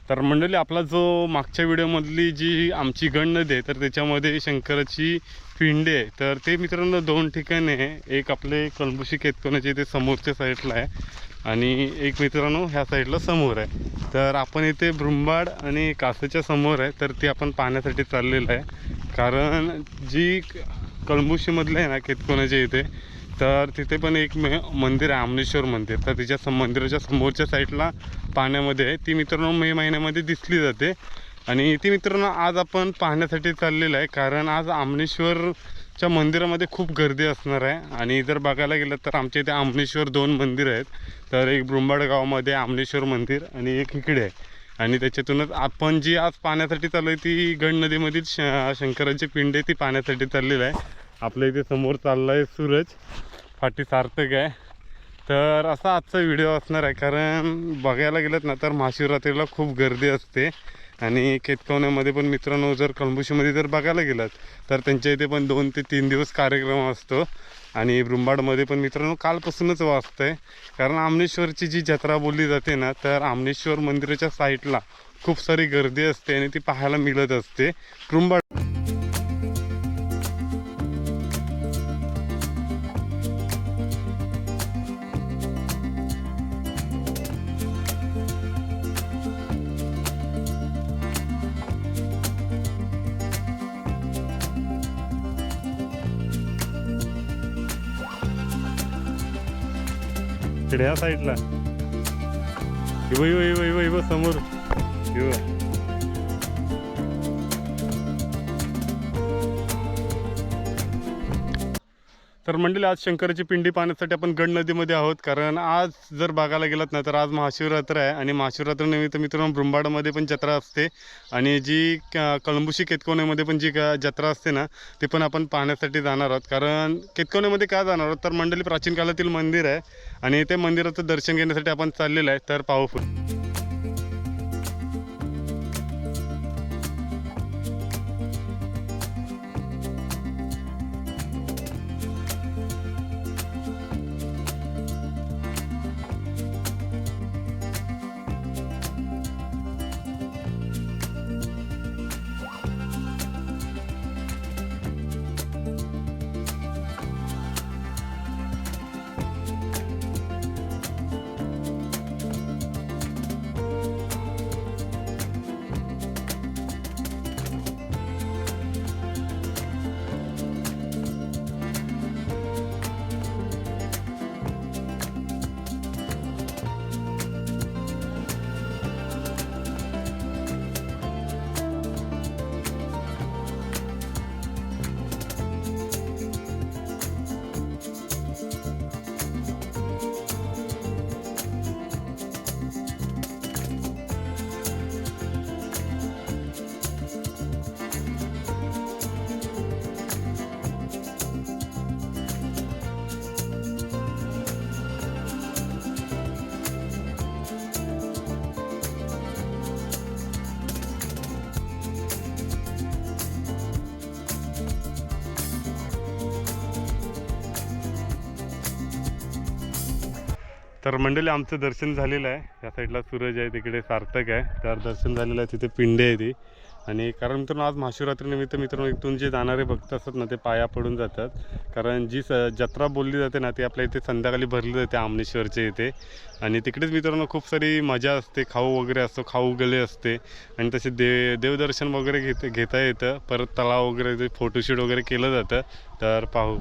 तर मंडळी, आपला जो मागच्या व्हिडिओमधली जी आमची गण नदी आहे तर त्याच्यामध्ये शंकराची पिंडी आहे. तर ते मित्रांनो दोन ठिकाणी आहे. एक आपले कळंबुशी केतकोनाचे ते समोरच्या साईडला आहे आणि एक मित्रांनो ह्या साईडला समोर आहे. तर आपण इथे ब्रुंबाड आणि कासच्या समोर आहे, तर ते आपण पाहण्यासाठी चाललेलं आहे. कारण जी कळंबुशीमधलं आहे ना केतकोनाच्या इथे, तर तिथे पण एक मंदिर आहे, आमनेश्वर मंदिर. तर तिच्या मंदिराच्या समोरच्या साईडला पाण्यामध्ये आहे. ती मित्रांनो मे महिन्यामध्ये दिसली जाते आणि ती मित्रांनो आज आपण पाहण्यासाठी चाललेलं आहे. कारण आज आमनेश्वरच्या मंदिरामध्ये खूप गर्दी असणार आहे. आणि जर बघायला गेलं तर आमच्या इथे आमनेश्वर दोन मंदिर आहेत. तर एक ब्रुंबाड गावामध्ये आमनेश्वर मंदिर आणि एक इकडे आहे. आणि त्याच्यातूनच आपण जी आज पाहण्यासाठी चालू आहे ती गण नदीमधील शंकराची पिंड आहे, ती पाहण्यासाठी चाललेलं आहे. आपल्या इथे समोर चालला आहे सूरज, फाटी सार्थक आहे. तर असा आजचा व्हिडिओ असणार आहे. कारण बघायला गेलं ना तर महाशिवरात्रीला खूप गर्दी असते आणि केतकोनामध्ये पण मित्रांनो जर कळंबुशीमध्ये जर बघायला गेलं तर त्यांच्या इथे पण 2 ते 3 दिवस कार्यक्रम असतो. आणि ब्रुंबाडमध्ये पण मित्रांनो कालपासूनच वाजतं आहे. कारण आमनेश्वरची जी जत्रा बोलली जाते ना, तर आमनेश्वर मंदिराच्या साईडला खूप सारी गर्दी असते आणि ती पाहायला मिळत असते ब्रुंबाड. ह्या साईडला इव समोर इव. तर मंडळी, आज शंकराची पिंडी पाहण्यासाठी आपण गण नदीमध्ये आहोत. कारण आज जर बघायला गेलात ना तर आज महाशिवरात्र आहे आणि महाशिवरात्रीनिमित्त मित्रांनो ब्रुंबाडमध्ये पण जत्रा असते आणि जी कळंबुशी केतकोनामध्ये पण जी जत्रा असते ना ती पण आपण पाहण्यासाठी जाणार आहोत. कारण केतकोनामध्ये काय जाणार आहोत तर मंडळी प्राचीन काळातील मंदिर आहे आणि ते मंदिराचं दर्शन घेण्यासाठी आपण चाललेलं आहे. तर पाहू पुढे. तर मंडळी, आमचं दर्शन झालेलं आहे. या साईडला सूरज आहे, तिकडे सार्थक आहे. तर दर्शन झालेलं आहे, तिथे पिंडी आहे ती. आणि कारण मित्रांनो आज महाशिवरात्रीनिमित्त मित्रांनो इथून जे जाणारे भक्त असतात ना ते पाया पडून जातात. कारण जी जत्रा बोलली जाते ना ती आपल्या इथे संध्याकाळी भरली जाते आमनेश्वरच्या इथे. आणि तिकडेच मित्रांनो खूप सारी मजा असते, खाऊ वगैरे असतो, खाऊ गले असते आणि तसे देवदर्शन वगैरे घेता येतं. परत तलाव वगैरे फोटोशूट वगैरे केलं जातं. तर पाहू.